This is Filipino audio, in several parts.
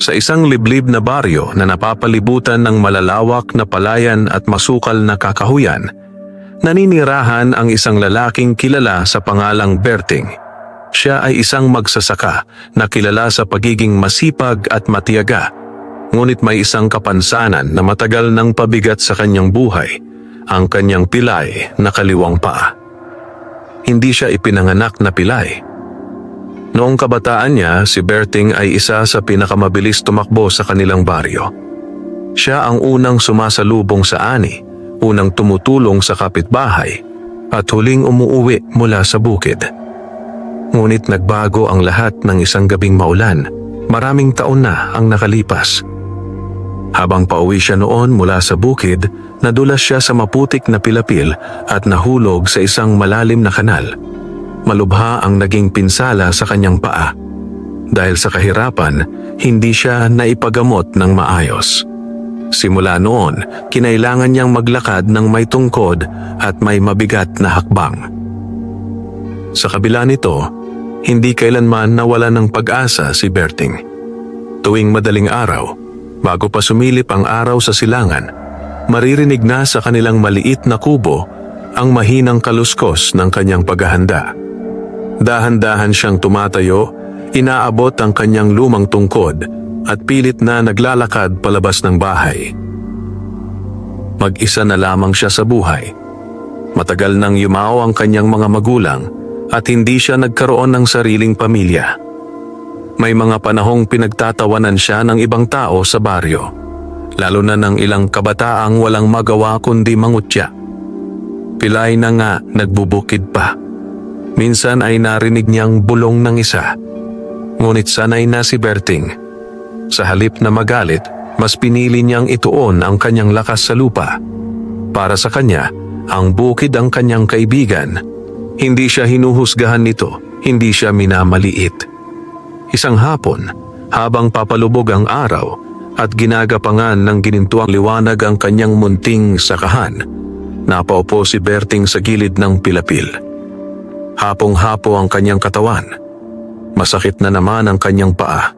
Sa isang liblib na baryo na napapalibutan ng malalawak na palayan at masukal na kakahuyan, naninirahan ang isang lalaking kilala sa pangalang Berting. Siya ay isang magsasaka na kilala sa pagiging masipag at matiyaga, ngunit may isang kapansanan na matagal nang pabigat sa kanyang buhay, ang kanyang pilay na kaliwang paa. Hindi siya ipinanganak na pilay. Noong kabataan niya, si Berting ay isa sa pinakamabilis tumakbo sa kanilang baryo. Siya ang unang sumasalubong sa ani, unang tumutulong sa kapitbahay, at huling umuuwi mula sa bukid. Ngunit nagbago ang lahat ng isang gabing maulan. Maraming taon na ang nakalipas. Habang pauwi siya noon mula sa bukid, nadulas siya sa maputik na pilapil at nahulog sa isang malalim na kanal. Malubha ang naging pinsala sa kanyang paa. Dahil sa kahirapan, hindi siya naipagamot ng maayos. Simula noon, kinailangan niyang maglakad ng may tungkod at may mabigat na hakbang. Sa kabila nito, hindi kailanman nawala ng pag-asa si Berting. Tuwing madaling araw, bago pa sumilip ang araw sa silangan, maririnig na sa kanilang maliit na kubo ang mahinang kaluskos ng kanyang paghahanda. Dahan-dahan siyang tumatayo, inaabot ang kanyang lumang tungkod at pilit na naglalakad palabas ng bahay. Mag-isa na lamang siya sa buhay. Matagal nang yumao ang kanyang mga magulang at hindi siya nagkaroon ng sariling pamilya. May mga panahong pinagtatawanan siya ng ibang tao sa baryo, lalo na ng ilang kabataang walang magawa kundi mangutya. Pilay na nga nagbubukid pa. Minsan ay narinig niyang bulong ng isa. Ngunit sanay na si Berting. Sa halip na magalit, mas pinili niyang ituon ang kanyang lakas sa lupa. Para sa kanya, ang bukid ang kanyang kaibigan. Hindi siya hinuhusgahan nito, hindi siya minamaliit. Isang hapon, habang papalubog ang araw at ginagapangan ng ginintuang liwanag ang kanyang munting sakahan, napaupo si Berting sa gilid ng pilapil. Hapong-hapo ang kanyang katawan. Masakit na naman ang kanyang paa.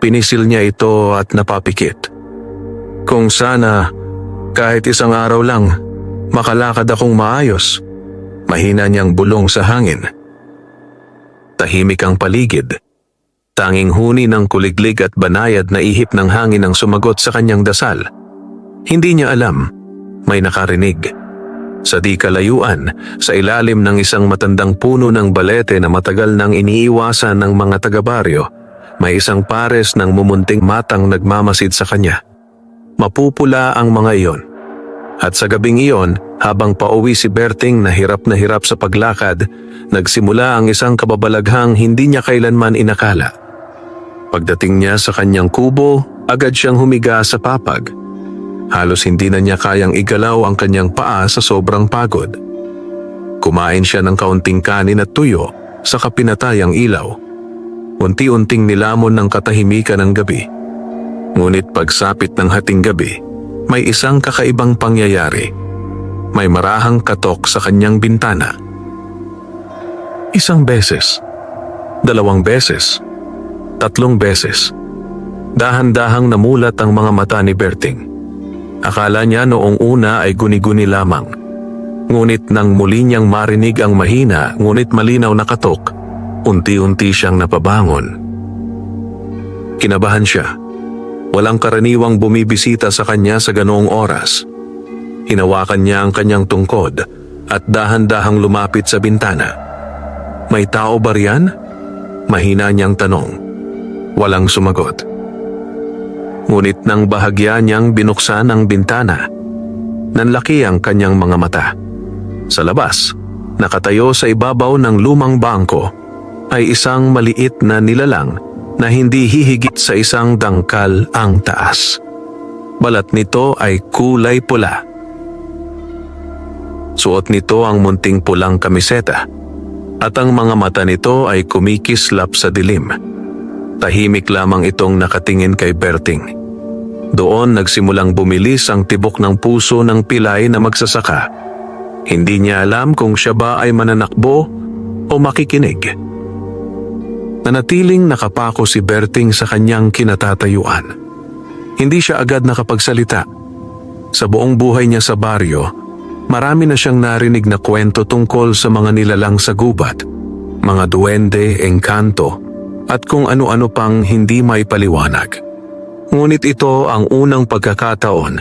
Pinisil niya ito at napapikit. Kung sana, kahit isang araw lang, makalakad akong maayos. Mahina niyang bulong sa hangin. Tahimik ang paligid. Tanging huni ng kuliglig at banayad na ihip ng hangin ang sumagot sa kanyang dasal. Hindi niya alam, may nakarinig. Sa di kalayuan, sa ilalim ng isang matandang puno ng balete na matagal nang iniiwasan ng mga taga-baryo, may isang pares ng mumunting matang nagmamasid sa kanya. Mapupula ang mga iyon. At sa gabing iyon, habang pauwi si Berting na hirap sa paglakad, nagsimula ang isang kababalaghang hindi niya kailanman inakala. Pagdating niya sa kanyang kubo, agad siyang humiga sa papag. Halos hindi na niya kayang igalaw ang kanyang paa sa sobrang pagod. Kumain siya ng kaunting kanin at tuyo sa kapinatayang ilaw. Unti-unting nilamon ng katahimikan ng gabi. Ngunit pagsapit ng hating gabi, may isang kakaibang pangyayari. May marahang katok sa kanyang bintana. Isang beses, 2 beses, 3 beses. Dahan-dahang namulat ang mga mata ni Berting. Akala niya noong una ay guni-guni lamang. Ngunit nang muli niyang marinig ang mahina ngunit malinaw na katok, unti-unti siyang napabangon. Kinabahan siya. Walang karaniwang bumibisita sa kanya sa ganoong oras. Hinawakan niya ang kanyang tungkod at dahan-dahang lumapit sa bintana. May tao ba riyan? Mahina niyang tanong. Walang sumagot. Ngunit nang bahagya niyang binuksan ang bintana, nanlaki ang kanyang mga mata. Sa labas, nakatayo sa ibabaw ng lumang bangko, ay isang maliit na nilalang na hindi hihigit sa isang dangkal ang taas. Balat nito ay kulay pula. Suot nito ang munting pulang kamiseta at ang mga mata nito ay kumikislap sa dilim. Tahimik lamang itong nakatingin kay Berting. Doon nagsimulang bumilis ang tibok ng puso ng pilay na magsasaka. Hindi niya alam kung siya ba ay mananakbo o makikinig. Nanatiling nakapako si Berting sa kanyang kinatatayuan. Hindi siya agad nakapagsalita. Sa buong buhay niya sa baryo, marami na siyang narinig na kwento tungkol sa mga nilalang sa gubat, mga duwende, engkanto, at kung ano-ano pang hindi may paliwanag. Ngunit ito ang unang pagkakataon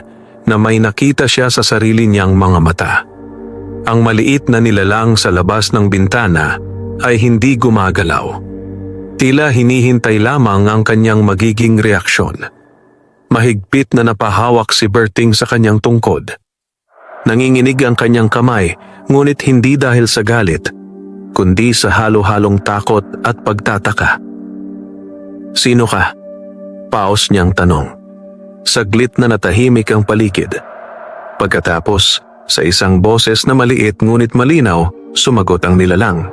na may nakita siya sa sarili niyang mga mata. Ang maliit na nilalang sa labas ng bintana ay hindi gumagalaw. Tila hinihintay lamang ang kanyang magiging reaksyon. Mahigpit na napahawak si Berting sa kanyang tungkod. Nanginginig ang kanyang kamay, ngunit hindi dahil sa galit, kundi sa halo-halong takot at pagtataka. "Sino ka?" Paos niyang tanong. Saglit na natahimik ang paligid. Pagkatapos, sa isang boses na maliit ngunit malinaw, sumagot ang nilalang.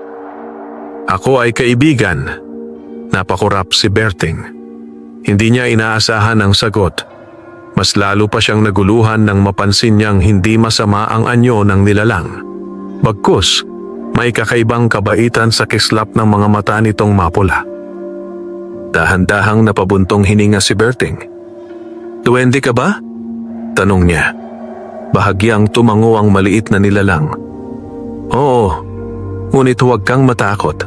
"Ako ay kaibigan." Napakurap si Berting. Hindi niya inaasahan ang sagot. Mas lalo pa siyang naguluhan nang mapansin niyang hindi masama ang anyo ng nilalang. Bagkus, may kakaibang kabaitan sa kislap ng mga mata nitong mapula. Dahan-dahang napabuntong hininga si Berting. "Duwende ka ba?" tanong niya. Bahagyang tumango ang maliit na nilalang. "Oo, ngunit huwag kang matakot.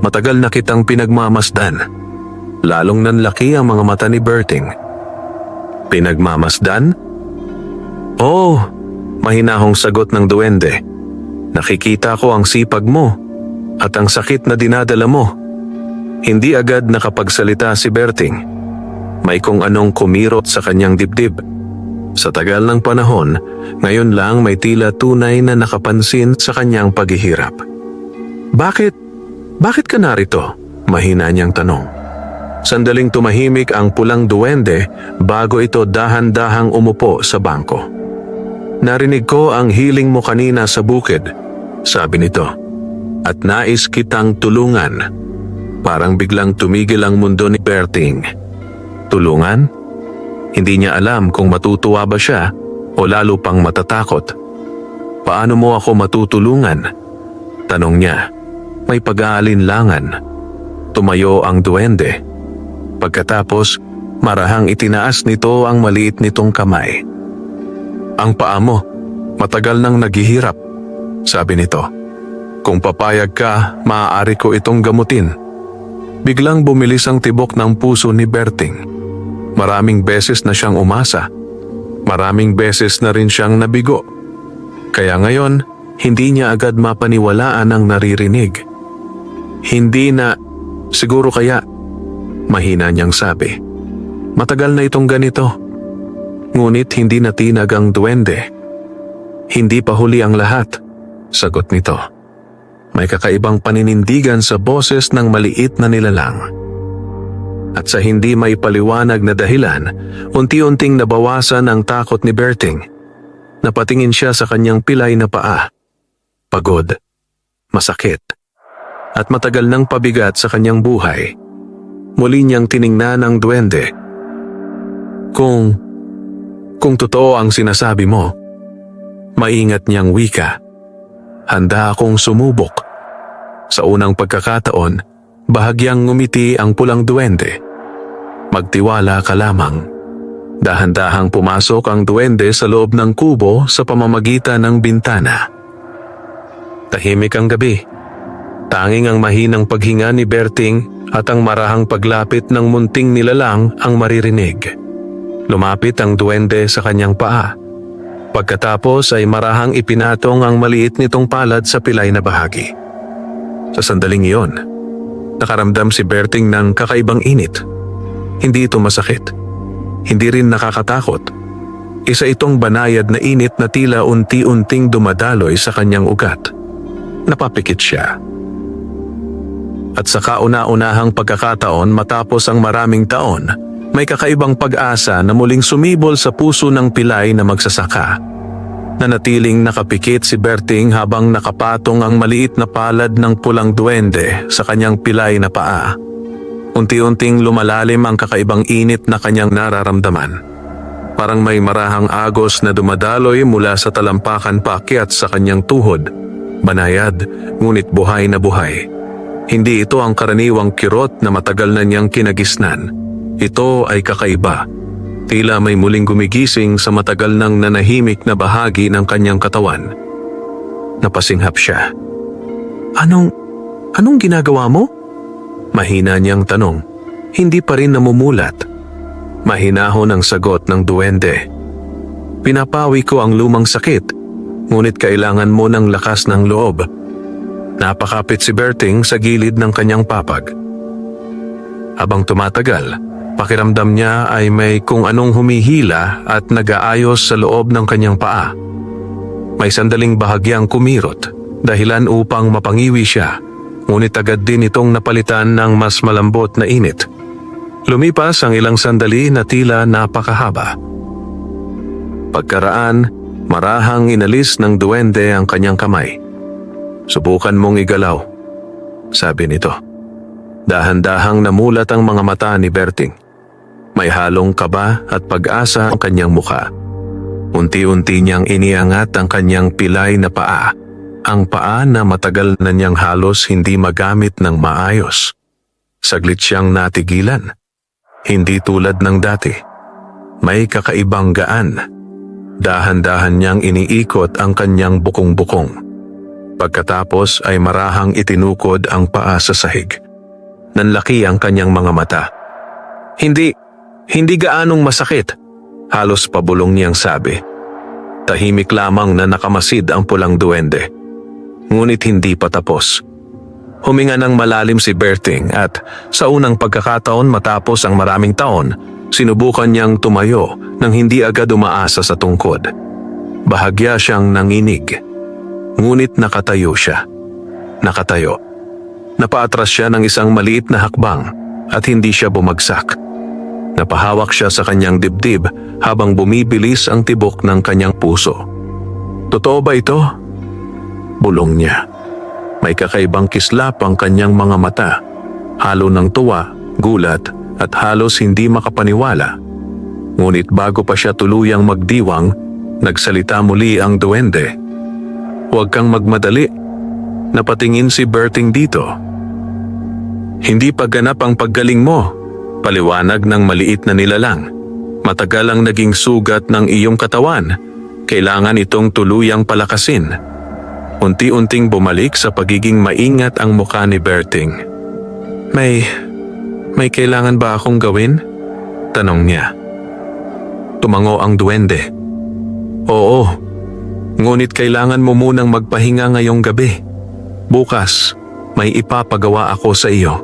Matagal na kitang pinagmamasdan." Lalong nanlaki ang mga mata ni Berting. "Pinagmamasdan?" "Oo," mahinahong sagot ng duwende. "Nakikita ko ang sipag mo at ang sakit na dinadala mo." Hindi agad nakapagsalita si Berting. May kung anong kumirot sa kanyang dibdib. Sa tagal ng panahon, ngayon lang may tila tunay na nakapansin sa kanyang paghihirap. Bakit ka narito?" mahina niyang tanong. Sandaling tumahimik ang pulang duwende bago ito dahan-dahang umupo sa bangko. "Narinig ko ang hiling mo kanina sa bukid," sabi nito, "at nais kitang tulungan." Parang biglang tumigil ang mundo ni Berting. Tulungan? Hindi niya alam kung matutuwa ba siya o lalo pang matatakot. "Paano mo ako matutulungan?" tanong niya. May pag-aalinlangan. Tumayo ang duwende. Pagkatapos, marahang itinaas nito ang maliit nitong kamay. "Ang paa mo, matagal nang naghihirap," sabi nito. "Kung papayag ka, maaari ko itong gamutin." Biglang bumilis ang tibok ng puso ni Berting. Maraming beses na siyang umasa. Maraming beses na rin siyang nabigo. Kaya ngayon, hindi niya agad mapaniwalaan ang naririnig. "Hindi na, siguro kaya," mahina niyang sabi. "Matagal na itong ganito." Ngunit hindi natinag ang duwende. "Hindi pa huli ang lahat," sagot nito. May kakaibang paninindigan sa boses ng maliit na nilalang. At sa hindi may paliwanag na dahilan, unti-unting nabawasan ang takot ni Berting. Napatingin siya sa kanyang pilay na paa. Pagod, masakit, at matagal nang pabigat sa kanyang buhay. Muli niyang tiningnan ang duwende. Kung totoo ang sinasabi mo," maingat niyang wika, "handa akong sumubok." Sa unang pagkakataon, bahagyang ngumiti ang pulang duwende. "Magtiwala ka lamang." Dahan-dahang pumasok ang duwende sa loob ng kubo sa pamamagitan ng bintana. Tahimik ang gabi. Tanging ang mahinang paghinga ni Berting at ang marahang paglapit ng munting nilalang ang maririnig. Lumapit ang duwende sa kanyang paa. Pagkatapos ay marahang ipinatong ang maliit nitong palad sa pilay na bahagi. Sa sandaling iyon, nakaramdam si Berting ng kakaibang init. Hindi ito masakit. Hindi rin nakakatakot. Isa itong banayad na init na tila unti-unting dumadaloy sa kanyang ugat. Napapikit siya. At sa kauna-unahang pagkakataon matapos ang maraming taon, may kakaibang pag-asa na muling sumibol sa puso ng pilay na magsasaka. Nanatiling nakapikit si Berting habang nakapatong ang maliit na palad ng pulang duwende sa kanyang pilay na paa. Unti-unting lumalalim ang kakaibang init na kanyang nararamdaman. Parang may marahang agos na dumadaloy mula sa talampakan paakyat sa kanyang tuhod. Banayad, ngunit buhay na buhay. Hindi ito ang karaniwang kirot na matagal na niyang kinagisnan. Ito ay kakaiba. Tila may muling gumigising sa matagal nang nanahimik na bahagi ng kanyang katawan. Napasinghap siya. Anong ginagawa mo? Mahina niyang tanong. Hindi pa rin namumulat. Mahinahon ang sagot ng duwende. Pinapawi ko ang lumang sakit, ngunit kailangan mo ng lakas ng loob. Napakapit si Berting sa gilid ng kanyang papag. Habang tumatagal, pakiramdam niya ay may kung anong humihila at nag-aayos sa loob ng kanyang paa. May sandaling bahagyang kumirot, dahilan upang mapangiwi siya, ngunit agad din itong napalitan ng mas malambot na init. Lumipas ang ilang sandali na tila napakahaba. Pagkaraan, marahang inalis ng duwende ang kanyang kamay. Subukan mong igalaw, sabi nito. Dahan-dahang namulat ang mga mata ni Berting. May halong kaba at pag-asa ang kanyang mukha. Unti-unti niyang iniangat ang kanyang pilay na paa. Ang paa na matagal na niyang halos hindi magamit ng maayos. Saglit siyang natigilan. Hindi tulad ng dati. May kakaibang gaan. Dahan-dahan niyang iniikot ang kanyang bukong-bukong. Pagkatapos ay marahang itinukod ang paa sa sahig. Nanlaki ang kanyang mga mata. Hindi gaanong masakit, halos pabulong niyang sabi. Tahimik lamang na nakamasid ang pulang duwende. Ngunit hindi pa tapos. Huminga ng malalim si Berting at sa unang pagkakataon matapos ang maraming taon, sinubukan niyang tumayo nang hindi agad umaasa sa tungkod. Bahagya siyang nanginig. Ngunit nakatayo siya. Nakatayo. Napaatras siya ng isang maliit na hakbang at hindi siya bumagsak. Napahawak siya sa kanyang dibdib habang bumibilis ang tibok ng kanyang puso. Totoo ba ito? Bulong niya. May kakaibang kislap ang kanyang mga mata. Halo ng tuwa, gulat at halos hindi makapaniwala. Ngunit bago pa siya tuluyang magdiwang, nagsalita muli ang duwende. Huwag kang magmadali. Napatingin si Berting dito. Hindi pa ganap ang paggaling mo. Paliwanag ng maliit na nilalang. Matagal ang naging sugat ng iyong katawan. Kailangan itong tuluyang palakasin. Unti-unting bumalik sa pagiging maingat ang mukha ni Berting. May kailangan ba akong gawin? Tanong niya. Tumango ang duwende. Oo. Ngunit kailangan mo munang magpahinga ngayong gabi. Bukas, may ipapagawa ako sa iyo.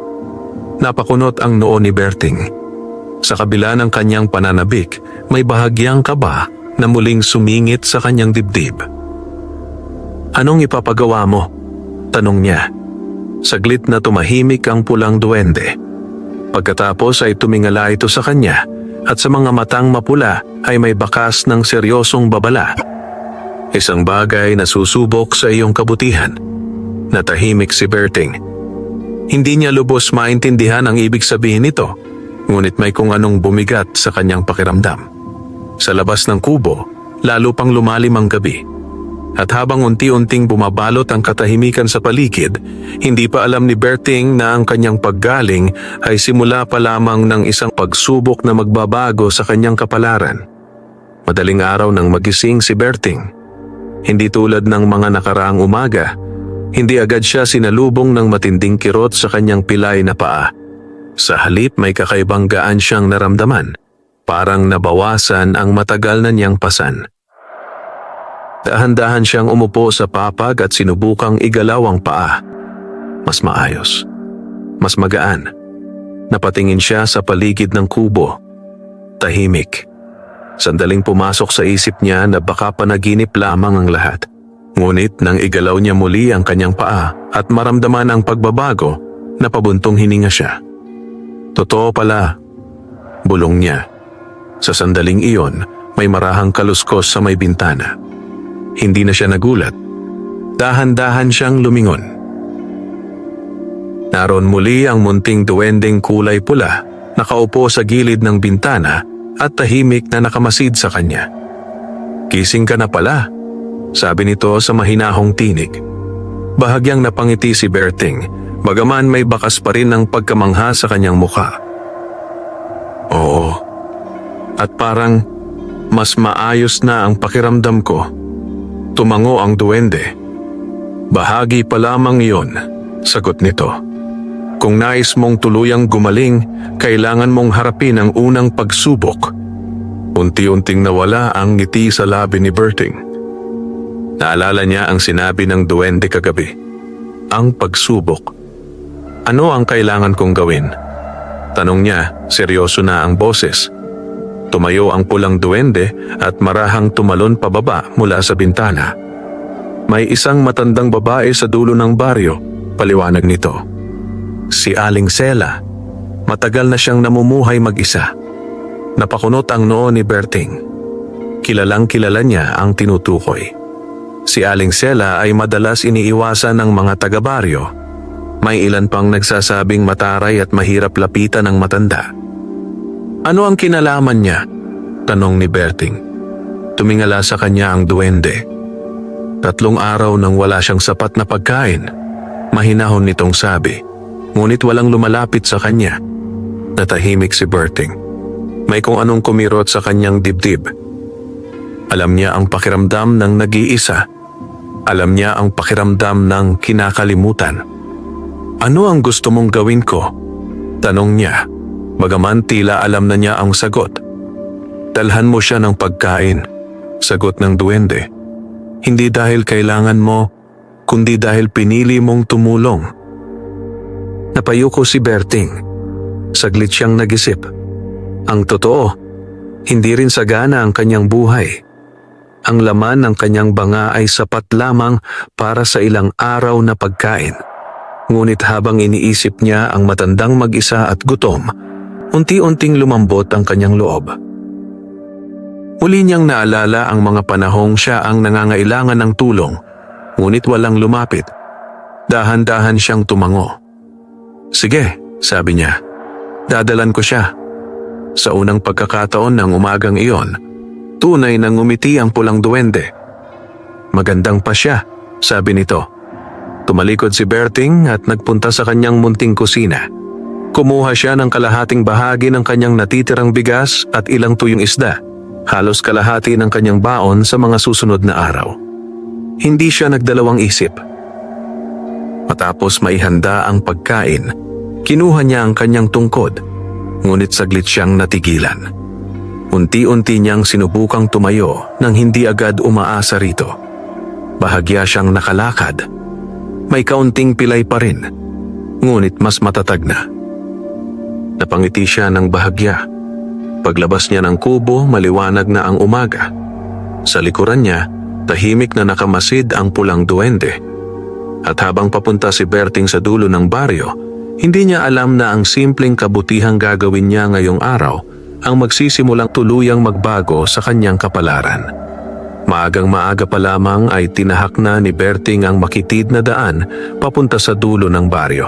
Napakunot ang noo ni Berting. Sa kabila ng kanyang pananabik, may bahagyang kaba na muling sumingit sa kanyang dibdib. Anong ipapagawa mo? Tanong niya. Saglit na tumahimik ang pulang duwende. Pagkatapos ay tumingala ito sa kanya at sa mga matang mapula ay may bakas ng seryosong babala. Isang bagay na susubok sa iyong kabutihan. Natahimik si Berting. Hindi niya lubos maintindihan ang ibig sabihin nito, ngunit may kung anong bumigat sa kanyang pakiramdam. Sa labas ng kubo, lalo pang lumalim ang gabi. At habang unti-unting bumabalot ang katahimikan sa paligid, hindi pa alam ni Berting na ang kanyang paggaling ay simula pa lamang ng isang pagsubok na magbabago sa kanyang kapalaran. Madaling araw nang magising si Berting. Hindi tulad ng mga nakaraang umaga, hindi agad siya sinalubong ng matinding kirot sa kanyang pilay na paa. Sa halip may kakaibang gaan siyang naramdaman, parang nabawasan ang matagal na niyang pasan. Dahan-dahan siyang umupo sa papag at sinubukang igalaw ang paa. Mas maayos, mas magaan. Napatingin siya sa paligid ng kubo. Tahimik. Sandaling pumasok sa isip niya na baka panaginip lamang ang lahat. Ngunit nang igalaw niya muli ang kanyang paa at maramdaman ang pagbabago, napabuntong hininga siya. Totoo pala, bulong niya. Sa sandaling iyon, may marahang kaluskos sa may bintana. Hindi na siya nagulat. Dahan-dahan siyang lumingon. Naroon muli ang munting duwendeng kulay pula, nakaupo sa gilid ng bintana at tahimik na nakamasid sa kanya. Gising ka na pala, sabi nito sa mahinahong tinig. Bahagyang napangiti si Berting bagaman may bakas pa rin ng pagkamangha sa kanyang mukha. Oo, at parang mas maayos na ang pakiramdam ko. Tumango ang duwende. Bahagi pa lamang iyon, sagot nito. Kung nais mong tuluyang gumaling, kailangan mong harapin ang unang pagsubok. Unti-unting nawala ang ngiti sa labi ni Berting. Naalala niya ang sinabi ng duwende kagabi. Ang pagsubok. Ano ang kailangan kong gawin? Tanong niya, seryoso na ang boses. Tumayo ang pulang duwende at marahang tumalon pababa mula sa bintana. May isang matandang babae sa dulo ng baryo, paliwanag nito. Si Aling Sela. Matagal na siyang namumuhay mag-isa. Napakunot ang noo ni Berting. Kilalang kilala niya ang tinutukoy. Si Aling Sela ay madalas iniiwasan ng mga taga-baryo. May ilan pang nagsasabing mataray at mahirap lapitan ng matanda. Ano ang kinalaman niya? Tanong ni Berting. Tumingala sa kanya ang duwende. 3 araw nang wala siyang sapat na pagkain. Mahinahon nitong sabi. Ngunit walang lumalapit sa kanya. Natahimik si Berting. May kung anong kumirot sa kanyang dibdib. Alam niya ang pakiramdam ng nag-iisa. Alam niya ang pakiramdam ng kinakalimutan. Ano ang gusto mong gawin ko? Tanong niya. Bagaman tila alam na niya ang sagot. Dalhan mo siya ng pagkain. Sagot ng duwende. Hindi dahil kailangan mo, kundi dahil pinili mong tumulong. Napayuko si Berting. Saglit siyang nag-isip. Ang totoo, hindi rin sagana ang kanyang buhay. Ang laman ng kanyang banga ay sapat lamang para sa ilang araw na pagkain. Ngunit habang iniisip niya ang matandang mag-isa at gutom, unti-unting lumambot ang kanyang loob. Muli niyang naalala ang mga panahong siya ang nangangailangan ng tulong, ngunit walang lumapit. Dahan-dahan siyang tumango. Sige, sabi niya, dadalan ko siya. Sa unang pagkakataon ng umagang iyon, tunay na ngumiti ang pulang duwende. Magandang pa siya, sabi nito. Tumalikod si Berting at nagpunta sa kanyang munting kusina. Kumuha siya ng kalahating bahagi ng kanyang natitirang bigas at ilang tuyong isda, halos kalahati ng kanyang baon sa mga susunod na araw. Hindi siya nagdalawang isip. Matapos maihanda ang pagkain, kinuha niya ang kanyang tungkod, ngunit saglit siyang natigilan. Unti-unti niyang sinubukang tumayo nang hindi agad umaasa rito. Bahagya siyang nakalakad. May kaunting pilay pa rin, ngunit mas matatag na. Napangiti siya ng bahagya. Paglabas niya ng kubo, maliwanag na ang umaga. Sa likuran niya, tahimik na nakamasid ang pulang duwende. At habang papunta si Berting sa dulo ng baryo, hindi niya alam na ang simpleng kabutihang gagawin niya ngayong araw ang magsisimulang tuluyang magbago sa kanyang kapalaran. Maagang maaga pa lamang ay tinahak na ni Berting ang makitid na daan papunta sa dulo ng baryo.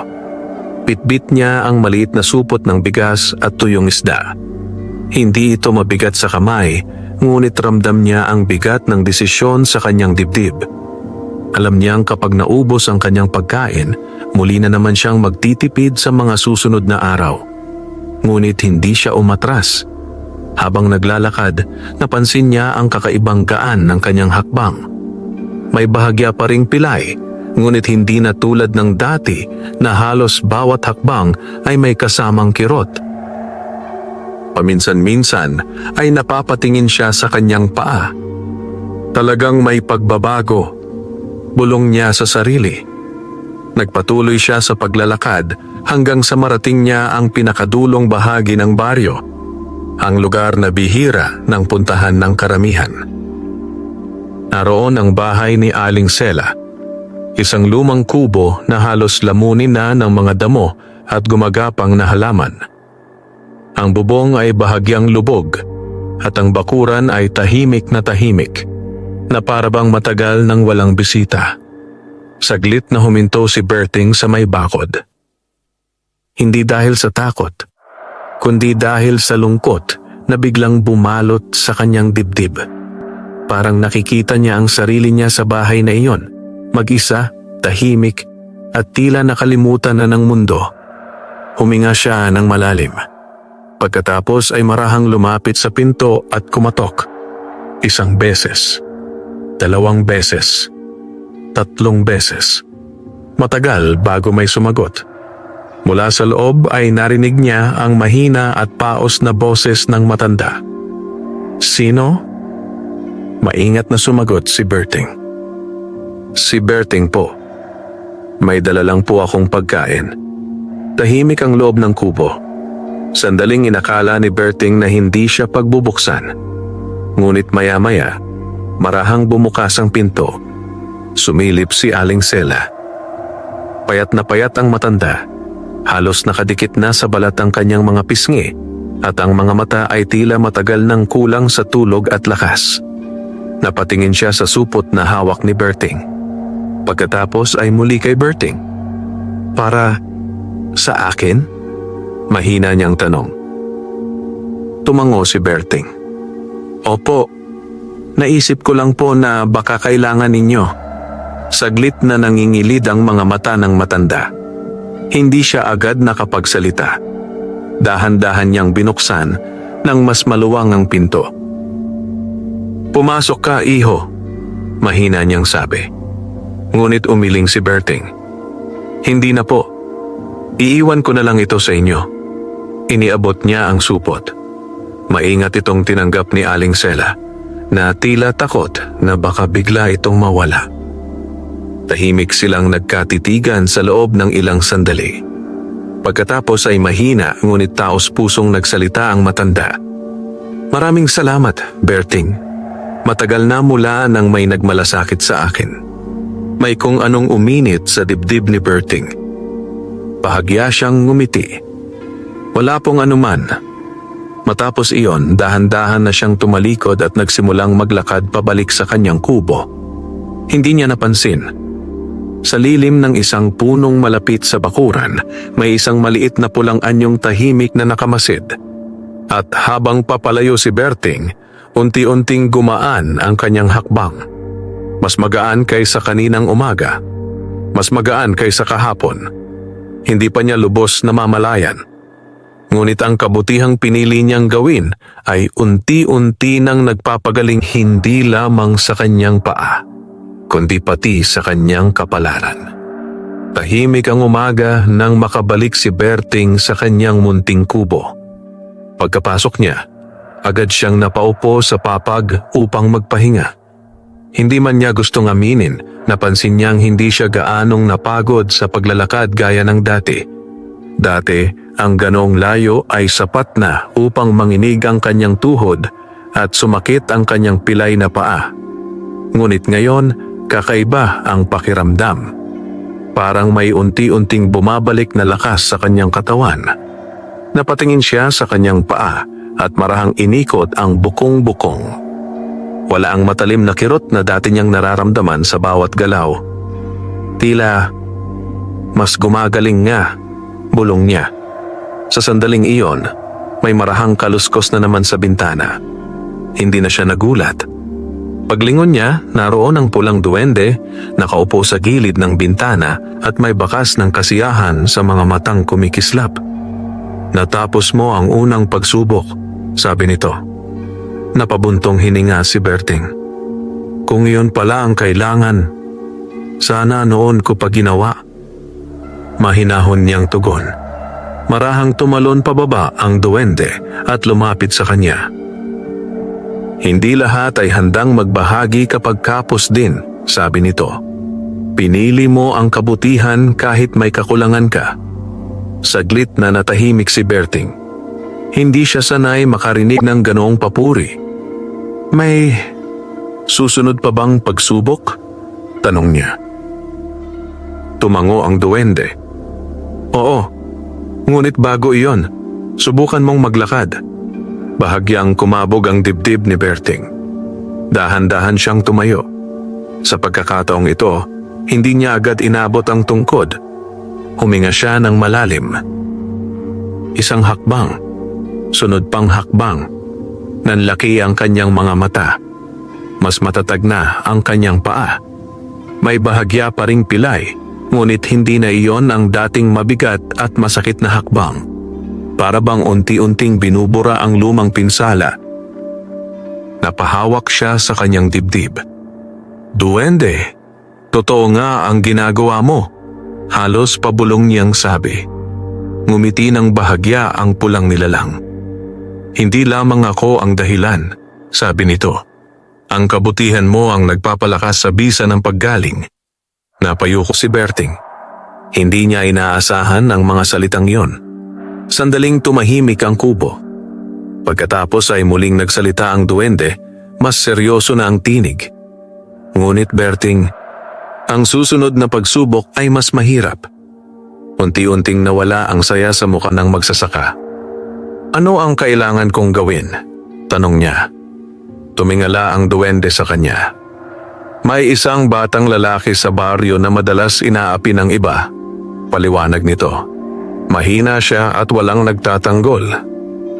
Bitbit niya ang maliit na supot ng bigas at tuyong isda. Hindi ito mabigat sa kamay, ngunit ramdam niya ang bigat ng desisyon sa kanyang dibdib. Alam niyang kapag naubos ang kanyang pagkain, muli na naman siyang magtitipid sa mga susunod na araw. Ngunit hindi siya umatras. Habang naglalakad, napansin niya ang kakaibang gaan ng kanyang hakbang. May bahagya pa ring pilay, ngunit hindi na tulad ng dati na halos bawat hakbang ay may kasamang kirot. Paminsan-minsan ay napapatingin siya sa kanyang paa. Talagang may pagbabago. Bulong niya sa sarili. Nagpatuloy siya sa paglalakad hanggang sa marating niya ang pinakadulong bahagi ng baryo, ang lugar na bihira ng puntahan ng karamihan. Naroon ang bahay ni Aling Sela, isang lumang kubo na halos lamunin na ng mga damo at gumagapang na halaman. Ang bubong ay bahagyang lubog at ang bakuran ay tahimik na parabang matagal nang walang bisita. Saglit na huminto si Berting sa may bakod. Hindi dahil sa takot, kundi dahil sa lungkot na biglang bumalot sa kanyang dibdib. Parang nakikita niya ang sarili niya sa bahay na iyon, mag-isa, tahimik, at tila nakalimutan na ng mundo. Huminga siya ng malalim. Pagkatapos ay marahang lumapit sa pinto at kumatok. 1 beses, 2 beses, 3 beses. Matagal bago may sumagot. Mula sa loob ay narinig niya ang mahina at paos na boses ng matanda. Sino? Maingat na sumagot si Berting. Si Berting po. May dala lang po akong pagkain. Tahimik ang loob ng kubo. Sandaling inakala ni Berting na hindi siya pagbubuksan. Ngunit maya-maya, marahang bumukas ang pinto. Sumilip si Aling Sela. Payat na payat ang matanda. Halos nakadikit na sa balat ang kanyang mga pisngi at ang mga mata ay tila matagal nang kulang sa tulog at lakas. Napatingin siya sa supot na hawak ni Berting. Pagkatapos ay muli kay Berting. Para sa akin? Mahina niyang tanong. Tumango si Berting. Opo, naisip ko lang po na baka kailangan ninyo. Saglit na nangingilid ang mga mata ng matanda. Hindi siya agad nakapagsalita. Dahan-dahan niyang binuksan nang mas maluwang ang pinto. Pumasok ka, iho, mahina niyang sabi. Ngunit umiling si Berting. Hindi na po. Iiwan ko na lang ito sa inyo. Iniabot niya ang supot. Maingat itong tinanggap ni Aling Sela na tila takot na baka bigla itong mawala. Tahimik silang nagkatitigan sa loob ng ilang sandali. Pagkatapos ay mahina ngunit taos pusong nagsalita ang matanda. Maraming salamat, Berting. Matagal na mula nang may nagmalasakit sa akin. May kung anong uminit sa dibdib ni Berting. Bahagya siyang ngumiti. Wala pong anuman. Matapos iyon, dahan-dahan na siyang tumalikod at nagsimulang maglakad pabalik sa kanyang kubo. Hindi niya napansin. Sa lilim ng isang punong malapit sa bakuran, may isang maliit na pulang anyong tahimik na nakamasid. At habang papalayo si Berting, unti-unting gumaan ang kanyang hakbang. Mas magaan kaysa kaninang umaga. Mas magaan kaysa kahapon. Hindi pa niya lubos na mamalayan. Ngunit ang kabutihang pinili niyang gawin ay unti-unti nang nagpapagaling hindi lamang sa kanyang paa, kundi pati sa kanyang kapalaran. Tahimik ang umaga nang makabalik si Berting sa kanyang munting kubo. Pagkapasok niya, agad siyang napaupo sa papag upang magpahinga. Hindi man niya gustong aminin, napansin niyang hindi siya gaanong napagod sa paglalakad gaya ng dati. Dati, ang ganoong layo ay sapat na upang manginig ang kanyang tuhod at sumakit ang kanyang pilay na paa. Ngunit ngayon, kakaiba ang pakiramdam. Parang may unti-unting bumabalik na lakas sa kanyang katawan. Napatingin siya sa kanyang paa at marahang inikot ang bukong-bukong. Wala ang matalim na kirot na dati niyang nararamdaman sa bawat galaw. Tila mas gumagaling nga, bulong niya. Sa sandaling iyon, may marahang kaluskos na naman sa bintana. Hindi na siya nagulat. Paglingon niya, naroon ang pulang duwende, nakaupo sa gilid ng bintana at may bakas ng kasiyahan sa mga matang kumikislap. Natapos mo ang unang pagsubok, sabi nito. Napabuntong hininga si Berting. Kung iyon pala ang kailangan, sana noon ko pa ginawa. Mahinahon niyang tugon. Marahang tumalon pababa ang duwende at lumapit sa kanya. Hindi lahat ay handang magbahagi kapag kapos din, sabi nito. Pinili mo ang kabutihan kahit may kakulangan ka. Saglit na natahimik si Berting. Hindi siya sanay makarinig ng ganoong papuri. May susunod pa bang pagsubok? Tanong niya. Tumango ang duwende. Oo, ngunit bago iyon, subukan mong maglakad. Bahagyang kumabog ang dibdib ni Berting. Dahan-dahan siyang tumayo. Sa pagkakataong ito, hindi niya agad inabot ang tungkod. Huminga siya ng malalim. Isang hakbang. Sunod pang hakbang. Nanlaki ang kanyang mga mata. Mas matatag na ang kanyang paa. May bahagya pa ring pilay Ngunit hindi na iyon ang dating mabigat at masakit na hakbang. Para bang unti-unting binubura ang lumang pinsala. Napahawak siya sa kanyang dibdib. "Duwende, totoo nga ang ginagawa mo," halos pabulong niyang sabi. Ngumiti ng bahagya ang pulang nilalang. "Hindi lamang ako ang dahilan," sabi nito. "Ang kabutihan mo ang nagpapalakas sa bisa ng paggaling." Napayuko si Berting. Hindi niya inaasahan ang mga salitang yon. Sandaling tumahimik ang kubo. Pagkatapos ay muling nagsalita ang duwende, mas seryoso na ang tinig. "Ngunit Berting, ang susunod na pagsubok ay mas mahirap." Unti-unting nawala ang saya sa mukha ng magsasaka. "Ano ang kailangan kong gawin?" tanong niya. Tumingala ang duwende sa kanya. "May isang batang lalaki sa baryo na madalas inaapi ng iba," paliwanag nito. "Mahina siya at walang nagtatanggol."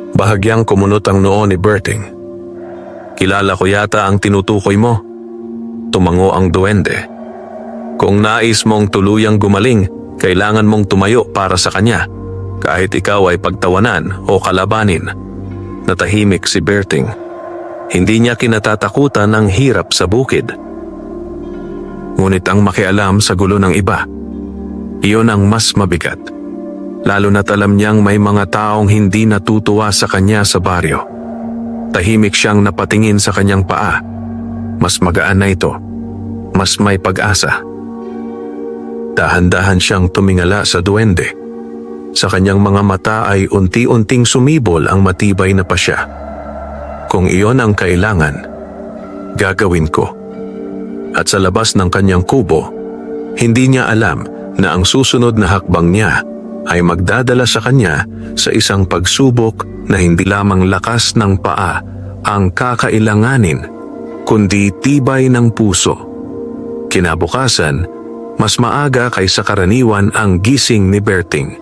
Bahagyang kumunot ang noo ni Berting. "Kilala ko yata ang tinutukoy mo." Tumango ang duwende. "Kung nais mong tuluyang gumaling, kailangan mong tumayo para sa kanya, kahit ikaw ay pagtawanan o kalabanin." Natahimik si Berting. Hindi niya kinatatakutan ang hirap sa bukid. Ngunit ang makialam sa gulo ng iba, iyon ang mas mabigat. Lalo na't alam niyang may mga taong hindi natutuwa sa kanya sa baryo. Tahimik siyang napatingin sa kanyang paa. Mas magaan na ito. Mas may pag-asa. Dahan-dahan siyang tumingala sa duwende. Sa kanyang mga mata ay unti-unting sumibol ang matibay na pasya. "Kung iyon ang kailangan, gagawin ko." At sa labas ng kanyang kubo, hindi niya alam na ang susunod na hakbang niya ay magdadala sa kanya sa isang pagsubok na hindi lamang lakas ng paa ang kakailanganin, kundi tibay ng puso. Kinabukasan, mas maaga kaysa karaniwan ang gising ni Berting.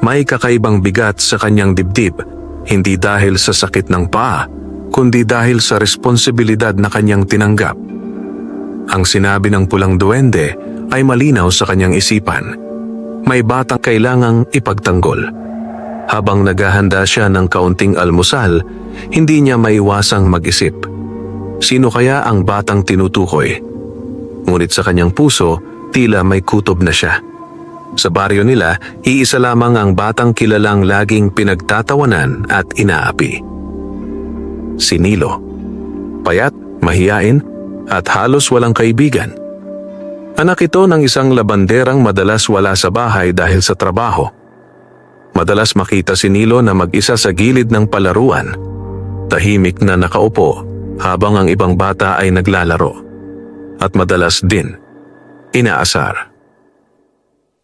May kakaibang bigat sa kanyang dibdib, hindi dahil sa sakit ng paa, kundi dahil sa responsibilidad na kanyang tinanggap. Ang sinabi ng pulang duwende ay malinaw sa kanyang isipan. May batang kailangang ipagtanggol. Habang naghahanda siya ng kaunting almusal, hindi niya maiwasang mag-isip. Sino kaya ang batang tinutukoy? Ngunit sa kanyang puso, tila may kutob na siya. Sa baryo nila, iisa lamang ang batang kilalang laging pinagtatawanan at inaapi. Si Nilo. Payat, mahiyain, at halos walang kaibigan. Anak ito ng isang labanderang madalas wala sa bahay dahil sa trabaho. Madalas makita si Nilo na mag-isa sa gilid ng palaruan. Tahimik na nakaupo habang ang ibang bata ay naglalaro. At madalas din, inaasar.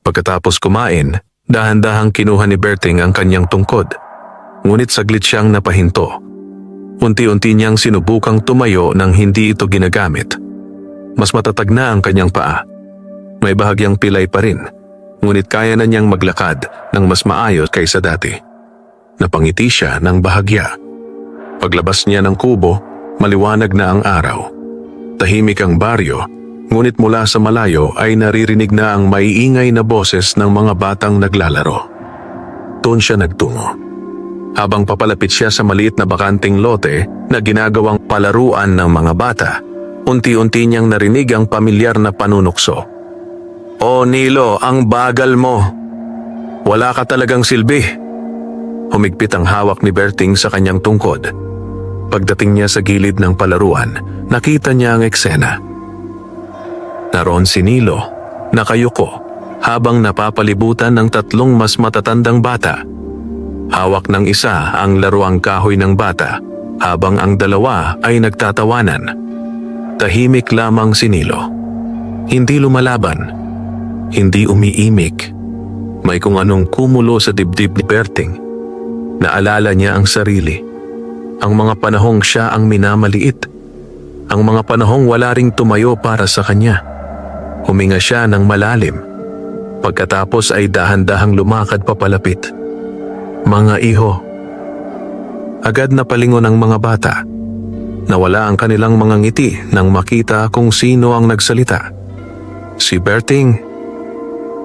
Pagkatapos kumain, dahan-dahang kinuha ni Berting ang kanyang tungkod. Ngunit saglit siyang napahinto. Unti-unti niyang sinubukang tumayo nang hindi ito ginagamit. Mas matatag na ang kanyang paa. May bahagyang pilay pa rin, ngunit kaya na niyang maglakad ng mas maayos kaysa dati. Napangiti siya ng bahagya. Paglabas niya ng kubo, maliwanag na ang araw. Tahimik ang baryo, ngunit mula sa malayo ay naririnig na ang maiingay na boses ng mga batang naglalaro. Doon siya nagtungo. Habang papalapit siya sa maliit na bakanting lote na ginagawang palaruan ng mga bata, unti-unti niyang narinig ang pamilyar na panunukso. "O Nilo, ang bagal mo! Wala ka talagang silbi!" Humigpit ang hawak ni Berting sa kanyang tungkod. Pagdating niya sa gilid ng palaruan, nakita niya ang eksena. Naroon si Nilo, nakayuko, habang napapalibutan ng tatlong mas matatandang bata. Hawak ng isa ang laruang kahoy ng bata, habang ang dalawa ay nagtatawanan. Tahimik lamang si Nilo. Hindi lumalaban. Hindi umiimik. May kung anong kumulo sa dibdib ni Berting. Naalala niya ang sarili. Ang mga panahong siya ang minamaliit. Ang mga panahong wala ring tumayo para sa kanya. Huminga siya ng malalim. Pagkatapos ay dahan-dahang lumakad papalapit. "Mga iho." Agad na palingon ang mga bata. Nawala ang kanilang mga ngiti nang makita kung sino ang nagsalita. "Si Berting,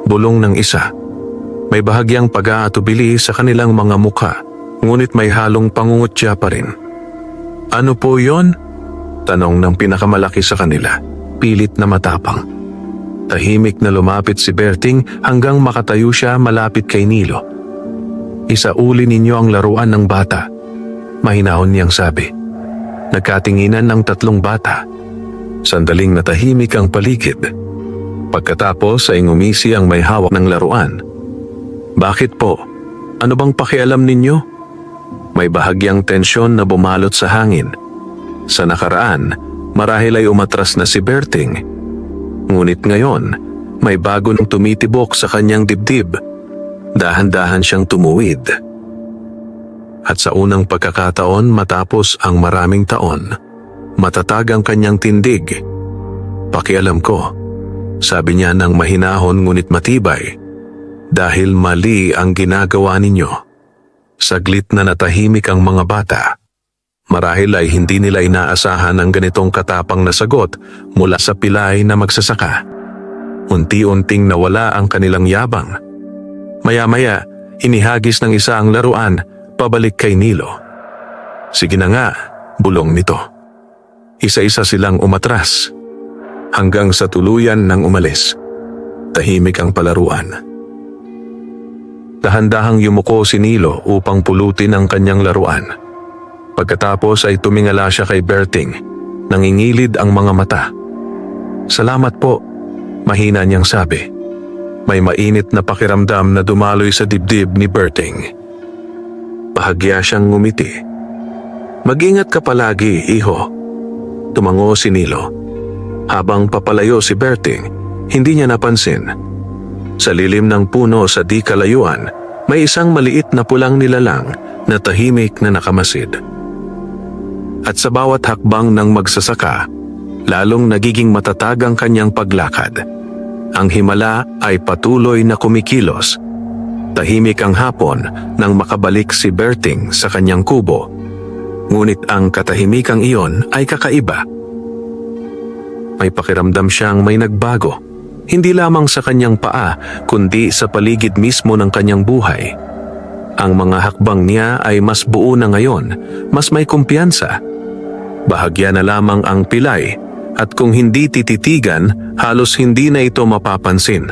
bulong ng isa. May bahagyang pag-aatubili sa kanilang mga mukha, ngunit may halong pangungutya pa rin. Ano po yon? Tanong ng pinakamalaki sa kanila, pilit na matapang. Tahimik na lumapit si Berting hanggang makatayo siya malapit kay Nilo. Isauli ninyo ang laruan ng bata, mahinahon niyang sabi. Nagkatinginan ng tatlong bata. Sandaling natahimik ang paligid. Pagkatapos ay ngumisi ang may hawak ng laruan. Bakit po? Ano bang pakialam ninyo? May bahagyang tensyon na bumalot sa hangin. Sa nakaraan, marahil ay umatras na si Berting. Ngunit ngayon, may bago nang tumitibok sa kanyang dibdib. Dahan-dahan siyang tumuwid. At sa unang pagkakataon matapos ang maraming taon, matatag ang kanyang tindig. Pakialam ko, sabi niya ng mahinahon ngunit matibay, dahil mali ang ginagawa ninyo. Saglit na natahimik ang mga bata. Marahil ay hindi nila inaasahan ang ganitong katapang na sagot mula sa pilay na magsasaka. Unti-unting nawala ang kanilang yabang. Maya-maya, inihagis ng isa ang laruan pabalik kay Nilo. Sige na nga, bulong nito. Isa-isa silang umatras hanggang sa tuluyan ng umalis. Tahimik ang palaruan. Dahan-dahang yumuko si Nilo upang pulutin ang kanyang laruan. Pagkatapos ay tumingala siya kay Berting. Nangingilid ang mga mata. Salamat po, mahina niyang sabi. May mainit na pakiramdam na dumaloy sa dibdib ni Berting. Bahagya siyang ngumiti. Mag-ingat ka palagi, iho. Tumango si Nilo. Habang papalayo si Berting, hindi niya napansin. Sa lilim ng puno sa di kalayuan, may isang maliit na pulang nilalang na tahimik na nakamasid. At sa bawat hakbang ng magsasaka, lalong nagiging matatag ang kanyang paglakad. Ang himala ay patuloy na kumikilos. Tahimik ang hapon nang makabalik si Berting sa kanyang kubo. Ngunit ang katahimikang iyon ay kakaiba. May pakiramdam siyang may nagbago. Hindi lamang sa kanyang paa, kundi sa paligid mismo ng kanyang buhay. Ang mga hakbang niya ay mas buo na ngayon, mas may kumpiyansa. Bahagya na lamang ang pilay at kung hindi tititigan, halos hindi na ito mapapansin.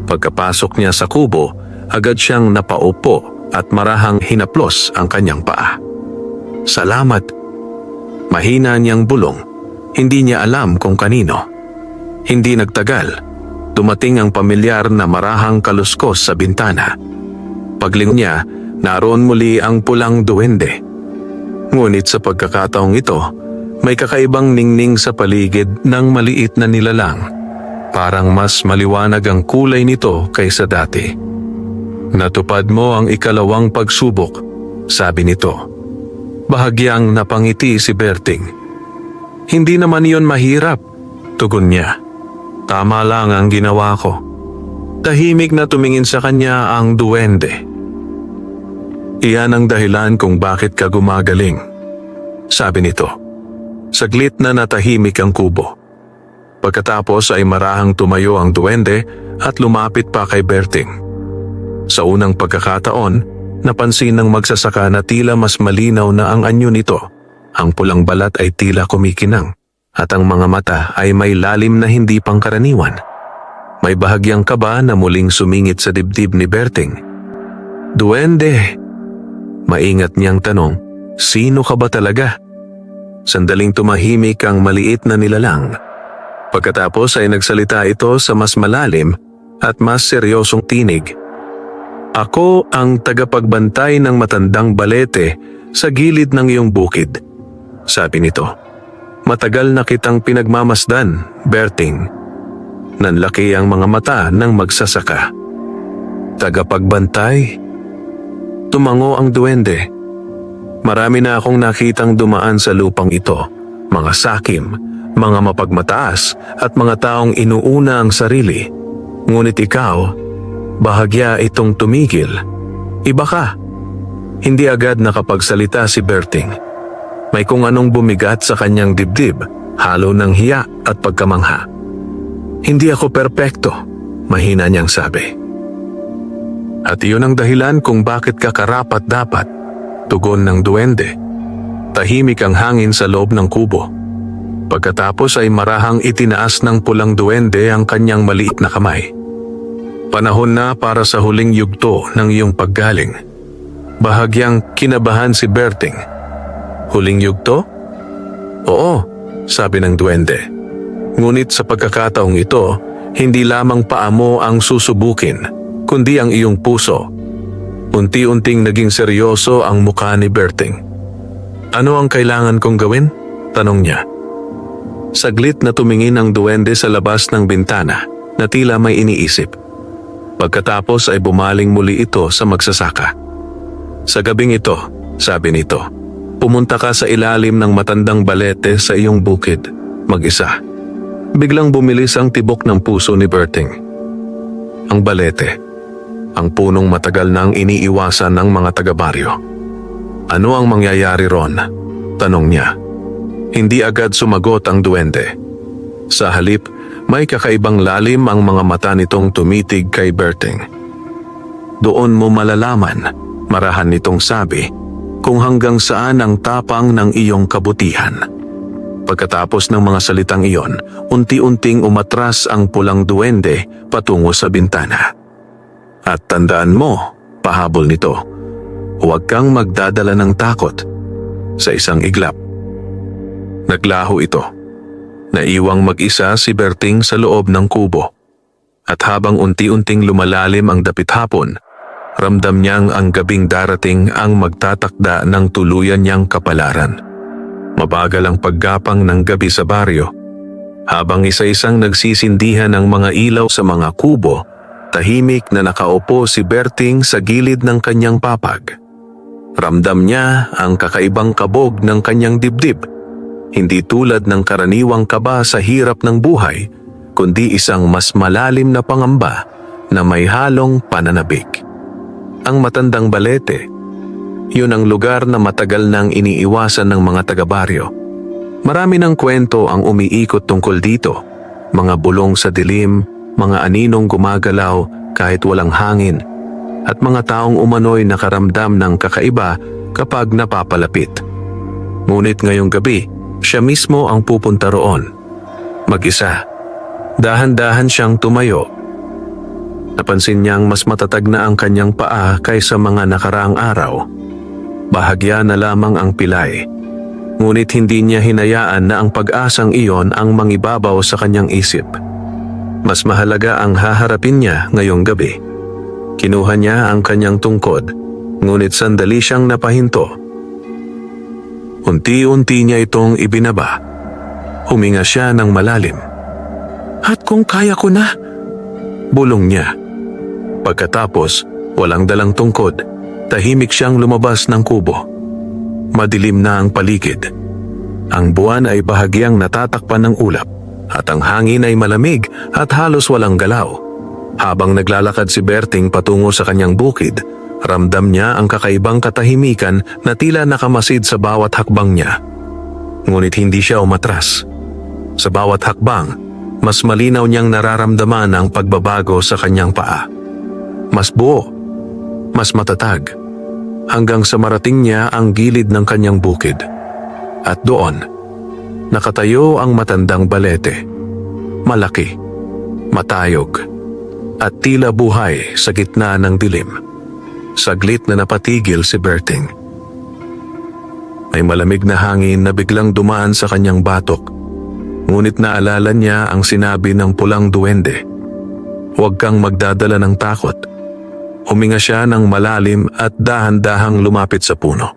Pagkapasok niya sa kubo, agad siyang napaupo at marahang hinaplos ang kanyang paa. Salamat. Mahina niyang bulong. Hindi niya alam kung kanino. Hindi nagtagal. Dumating ang pamilyar na marahang kaluskos sa bintana. Paglingon niya, naroon muli ang pulang duwende. Ngunit sa pagkakataong ito, may kakaibang ningning sa paligid ng maliit na nilalang. Parang mas maliwanag ang kulay nito kaysa dati. Natupad mo ang ikalawang pagsubok, sabi nito. Bahagyang napangiti si Berting. Hindi naman iyon mahirap, tugon niya. Tama lang ang ginawa ko. Tahimik na tumingin sa kanya ang duwende. Iyan ang dahilan kung bakit ka gumagaling, sabi nito. Saglit na natahimik ang kubo. Pagkatapos ay marahang tumayo ang duwende at lumapit pa kay Berting. Sa unang pagkakataon, napansin ng magsasaka na tila mas malinaw na ang anyo nito. Ang pulang balat ay tila kumikinang at ang mga mata ay may lalim na hindi pangkaraniwan. May bahagyang kaba na muling sumingit sa dibdib ni Berting. Duwende! Maingat niyang tanong, sino ka ba talaga? Sandaling tumahimik ang maliit na nilalang. Pagkatapos ay nagsalita ito sa mas malalim at mas seryosong tinig. Ako ang tagapagbantay ng matandang balete sa gilid ng iyong bukid, sabi nito. Matagal na kitang pinagmamasdan, Berting. Nanlaki ang mga mata ng magsasaka. Tagapagbantay? Tumango ang duwende. Marami na akong nakitang dumaan sa lupang ito. Mga sakim, mga mapagmataas at mga taong inuuna ang sarili. Ngunit ikaw, bahagya itong tumigil. Iba ka. Hindi agad nakapagsalita si Berting. May kung anong bumigat sa kanyang dibdib, halo ng hiya at pagkamangha. Hindi ako perpekto, Mahina niyang sabi. At iyon ang dahilan kung bakit ka karapat-dapat, tugon ng duwende. Tahimik ang hangin sa loob ng kubo. Pagkatapos ay marahang itinaas ng pulang duwende ang kanyang maliit na kamay. Panahon na para sa huling yugto ng iyong paggaling. Bahagyang kinabahan si Berting. Huling yugto? Oo, sabi ng duwende. Ngunit sa pagkakataong ito, hindi lamang paa mo ang susubukin, kundi ang iyong puso. Unti-unting naging seryoso ang mukha ni Berting. Ano ang kailangan kong gawin? Tanong niya. Saglit na tumingin ang duwende sa labas ng bintana na tila may iniisip. Pagkatapos ay bumaling muli ito sa magsasaka. Sa gabing ito, sabi nito, pumunta ka sa ilalim ng matandang balete sa iyong bukid, mag-isa. Biglang bumilis ang tibok ng puso ni Berting. Ang balete, ang punong matagal nang iniiwasan ng mga taga-baryo. Ano ang mangyayari ron? Tanong niya. Hindi agad sumagot ang duwende. Sa halip, may kakaibang lalim ang mga mata nitong tumitig kay Berting. Doon mo malalaman, marahan nitong sabi, kung hanggang saan ang tapang ng iyong kabutihan. Pagkatapos ng mga salitang iyon, unti-unting umatras ang pulang duwende patungo sa bintana. At tandaan mo, pahabol nito, huwag kang magdadala ng takot sa isang iglap. Naglaho ito. Naiwang mag-isa si Berting sa loob ng kubo. At habang unti-unting lumalalim ang dapit hapon, ramdam niyang ang gabing darating ang magtatakda ng tuluyan niyang kapalaran. Mabagal ang paggapang ng gabi sa baryo. Habang isa-isang nagsisindihan ang mga ilaw sa mga kubo, tahimik na nakaupo si Berting sa gilid ng kanyang papag. Ramdam niya ang kakaibang kabog ng kanyang dibdib. Hindi tulad ng karaniwang kaba sa hirap ng buhay, kundi isang mas malalim na pangamba na may halong pananabik. Ang matandang balete, yun ang lugar na matagal nang iniiwasan ng mga taga-baryo. Marami ng kwento ang umiikot tungkol dito, mga bulong sa dilim, mga aninong gumagalaw kahit walang hangin, at mga taong umano'y nakaramdam ng kakaiba kapag napapalapit. Ngunit ngayong gabi, siya mismo ang pupunta roon. Mag-isa. Dahan-dahan siyang tumayo. Napansin niyang mas matatag na ang kanyang paa kaysa mga nakaraang araw. Bahagya na lamang ang pilay. Ngunit hindi niya hinayaan na ang pag-asang iyon ang mangibabaw sa kanyang isip. Mas mahalaga ang haharapin niya ngayong gabi. Kinuha niya ang kanyang tungkod, ngunit sandali siyang napahinto. Unti-unti niya itong ibinaba. Huminga siya ng malalim. At kung kaya ko na, bulong niya. Pagkatapos, walang dalang tungkod, tahimik siyang lumabas ng kubo. Madilim na ang paligid. Ang buwan ay bahagyang natatakpan ng ulap, at ang hangin ay malamig at halos walang galaw. Habang naglalakad si Berting patungo sa kanyang bukid, ramdam niya ang kakaibang katahimikan na tila nakamasid sa bawat hakbang niya. Ngunit hindi siya umatras. Sa bawat hakbang, mas malinaw niyang nararamdaman ang pagbabago sa kanyang paa. Mas buo, mas matatag, hanggang sa marating niya ang gilid ng kanyang bukid. At doon, nakatayo ang matandang balete. Malaki, matayog, at tila buhay sa gitna ng dilim. Saglit na napatigil si Berting. May malamig na hangin na biglang dumaan sa kanyang batok. Ngunit naalala niya ang sinabi ng pulang duwende. Huwag kang magdadala ng takot. Huminga siya ng malalim at dahan-dahang lumapit sa puno.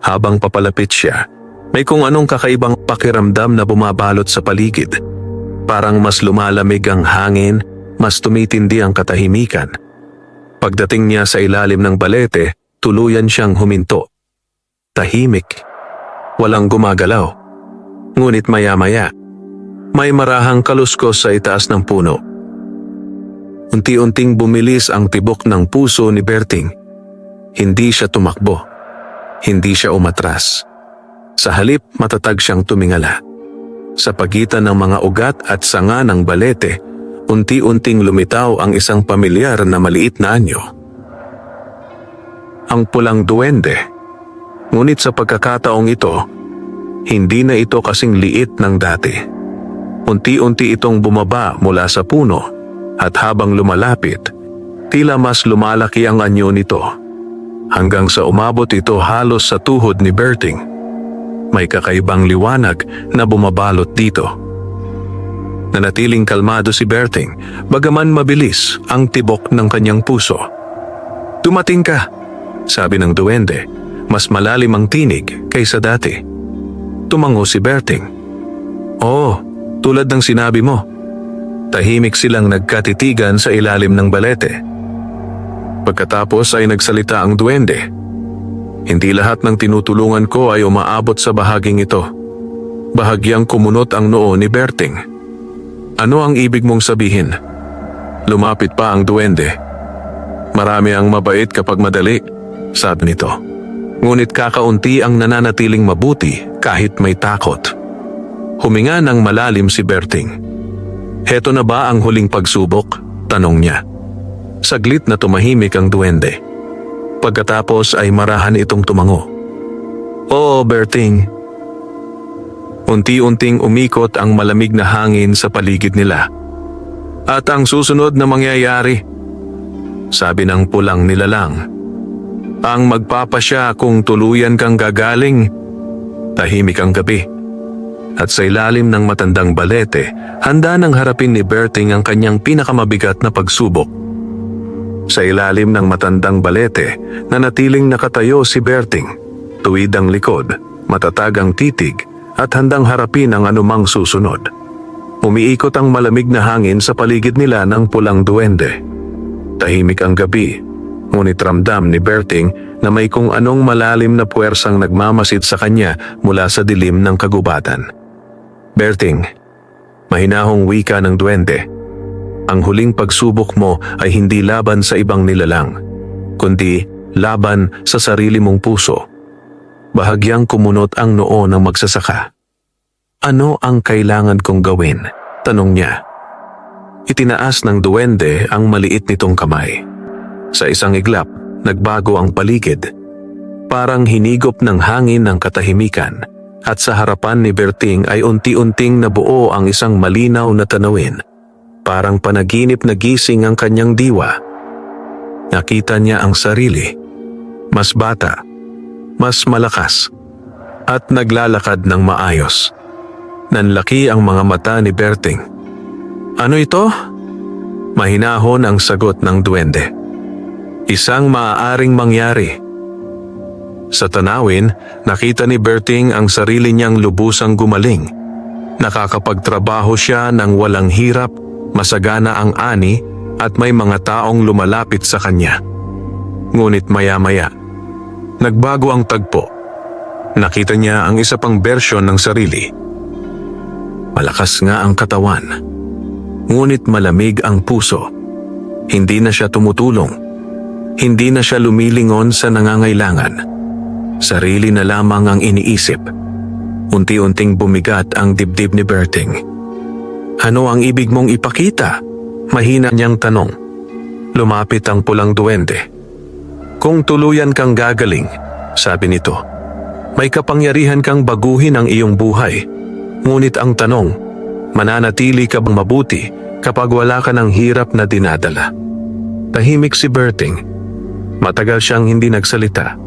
Habang papalapit siya, may kung anong kakaibang pakiramdam na bumabalot sa paligid. Parang mas lumalamig ang hangin, mas tumitindi ang katahimikan. Pagdating niya sa ilalim ng balete, tuluyan siyang huminto. Tahimik. Walang gumagalaw. Ngunit maya-maya, may marahang kaluskos sa itaas ng puno. Unti-unting bumilis ang tibok ng puso ni Berting. Hindi siya tumakbo. Hindi siya umatras. Sa halip, matatag siyang tumingala. Sa pagitan ng mga ugat at sanga ng balete, unti-unting lumitaw ang isang pamilyar na maliit na anyo. Ang pulang duwende. Ngunit sa pagkakataong ito, hindi na ito kasing liit ng dati. Unti-unti itong bumaba mula sa puno at habang lumalapit, tila mas lumalaki ang anyo nito. Hanggang sa umabot ito halos sa tuhod ni Berting. May kakaibang liwanag na bumabalot dito. Nanatiling kalmado si Berting, bagaman mabilis ang tibok ng kanyang puso. "Dumating ka," sabi ng duwende, mas malalim ang tinig kaysa dati. Tumango si Berting. "Oo, tulad ng sinabi mo." Tahimik silang nagkatitigan sa ilalim ng balete. Pagkatapos ay nagsalita ang duwende. "Hindi lahat ng tinutulungan ko ay umaabot sa bahaging ito." Bahagyang kumunot ang noo ni Berting. "Ano ang ibig mong sabihin?" Lumapit pa ang duwende. "Marami ang mabait kapag madali," sabi nito. "Ngunit kakaunti ang nananatiling mabuti kahit may takot." Huminga ng malalim si Berting. "Heto na ba ang huling pagsubok?" tanong niya. Saglit na tumahimik ang duwende. Pagkatapos ay marahan itong tumango. "Oo, Berting." Unti-unting umikot ang malamig na hangin sa paligid nila. "At ang susunod na mangyayari," sabi ng pulang nilalang, "ang magpapasya kung tuluyan kang gagaling." Tahimik ang gabi. At sa ilalim ng matandang balete, handa nang harapin ni Berting ang kanyang pinakamabigat na pagsubok. Sa ilalim ng matandang balete, nanatiling nakatayo si Berting. Tuwid ang likod, matatag ang titig, at handang harapin ang anumang susunod. Umiikot ang malamig na hangin sa paligid nila ng pulang duwende. Tahimik ang gabi, ngunit ramdam ni Berting na may kung anong malalim na puwersang nagmamasid sa kanya mula sa dilim ng kagubatan. "Berting," mahinahong wika ng duwende, "ang huling pagsubok mo ay hindi laban sa ibang nilalang, kundi laban sa sarili mong puso." Bahagyang kumunot ang noo ng magsasaka. "Ano ang kailangan kong gawin?" tanong niya. Itinaas ng duwende ang maliit nitong kamay. Sa isang iglap, nagbago ang paligid. Parang hinigop ng hangin ng katahimikan, at sa harapan ni Berting ay unti-unting nabuo ang isang malinaw na tanawin. Parang panaginip na gising ang kanyang diwa. Nakita niya ang sarili, mas bata, mas malakas, at naglalakad ng maayos. Nanlaki ang mga mata ni Berting. "Ano ito?" Mahinahon ang sagot ng duwende. "Isang maaaring mangyari." Sa tanawin, nakita ni Berting ang sarili niyang lubusang gumaling. Nakakapagtrabaho siya ng walang hirap, masagana ang ani, at may mga taong lumalapit sa kanya. Ngunit maya-maya, nagbago ang tagpo. Nakita niya ang isa pang bersyon ng sarili. Malakas nga ang katawan, ngunit malamig ang puso. Hindi na siya tumutulong. Hindi na siya lumilingon sa nangangailangan. Sarili na lamang ang iniisip. Unti-unting bumigat ang dibdib ni Berting. "Ano ang ibig mong ipakita?" mahina niyang tanong. Lumapit ang pulang duwende. "Kung tuluyan kang gagaling," sabi nito, "may kapangyarihan kang baguhin ang iyong buhay. Ngunit ang tanong, mananatili ka bang mabuti kapag wala ka ng hirap na dinadala?" Tahimik si Berting. Matagal siyang hindi nagsalita.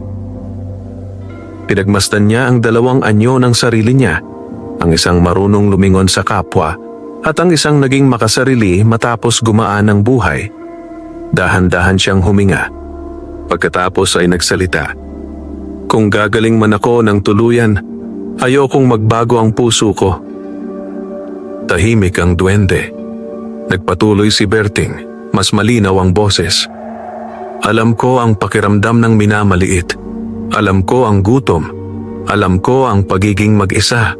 Pinagmasdan niya ang dalawang anyo ng sarili niya, ang isang marunong lumingon sa kapwa at ang isang naging makasarili matapos gumaan ang buhay. Dahan-dahan siyang huminga. Pagkatapos ay nagsalita. "Kung gagaling man ako ng tuluyan, ayokong magbago ang puso ko." Tahimik ang duwende. Nagpatuloy si Berting, mas malinaw ang boses. "Alam ko ang pakiramdam ng minamaliit. Alam ko ang gutom. Alam ko ang pagiging mag-isa.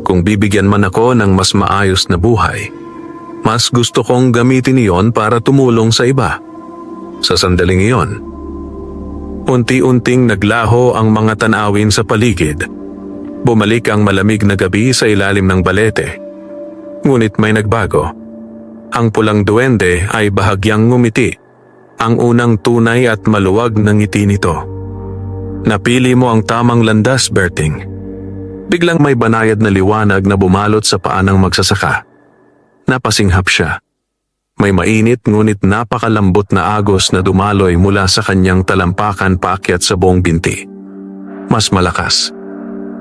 Kung bibigyan man ako ng mas maayos na buhay, mas gusto kong gamitin iyon para tumulong sa iba." Sa sandaling iyon, unti-unting naglaho ang mga tanawin sa paligid. Bumalik ang malamig na gabi sa ilalim ng balete. Ngunit may nagbago. Ang pulang duwende ay bahagyang ngumiti, ang unang tunay at maluwag na ngiti nito. Napili mo ang tamang landas, Berting. Biglang may banayad na liwanag na bumalot sa paa ng magsasaka. Napasinghap siya. May mainit ngunit napakalambot na agos na dumaloy mula sa kanyang talampakan paakyat sa buong binti. Mas malakas,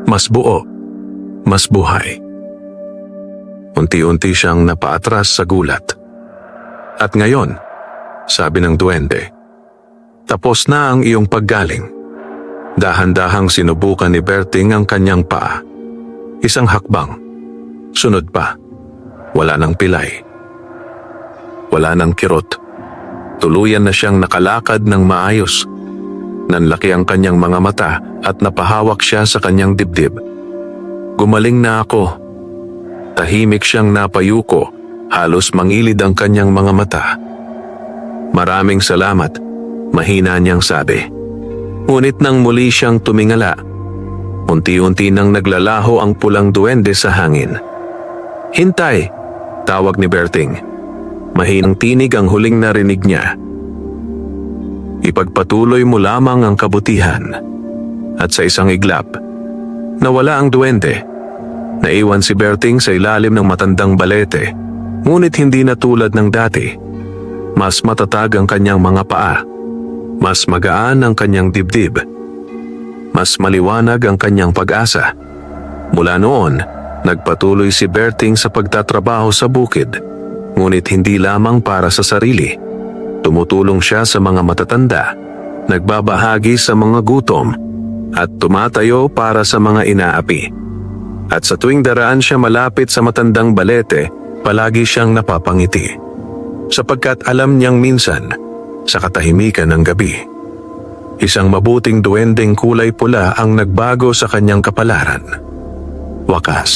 mas buo, mas buhay. Unti-unti siyang napaatras sa gulat. At ngayon, sabi ng duwende, tapos na ang iyong paggaling. Dahan-dahang sinubukan ni Berting ang kanyang paa. Isang hakbang. Sunod pa. Wala nang pilay. Wala nang kirot. Tuluyan na siyang nakalakad ng maayos. Nanlaki ang kanyang mga mata at napahawak siya sa kanyang dibdib. Gumaling na ako. Tahimik siyang napayuko, halos mangilid ang kanyang mga mata. Maraming salamat, mahina niyang sabi. Ngunit nang muli siyang tumingala, unti-unti nang naglalaho ang pulang duwende sa hangin. Hintay! Tawag ni Berting. Mahinang tinig ang huling narinig niya. Ipagpatuloy mo lamang ang kabutihan. At sa isang iglap, nawala ang duwende. Naiwan si Berting sa ilalim ng matandang balete, ngunit hindi na tulad ng dati. Mas matatag ang kanyang mga paa. Mas magaan ang kanyang dibdib. Mas maliwanag ang kanyang pag-asa. Mula noon, nagpatuloy si Berting sa pagtatrabaho sa bukid, ngunit hindi lamang para sa sarili. Tumutulong siya sa mga matatanda, nagbabahagi sa mga gutom, at tumatayo para sa mga inaapi. At sa tuwing daraan siya malapit sa matandang balete, palagi siyang napapangiti. Sapagkat alam niyang minsan, sa katahimikan ng gabi, isang mabuting duwendeng kulay pula ang nagbago sa kanyang kapalaran. Wakas.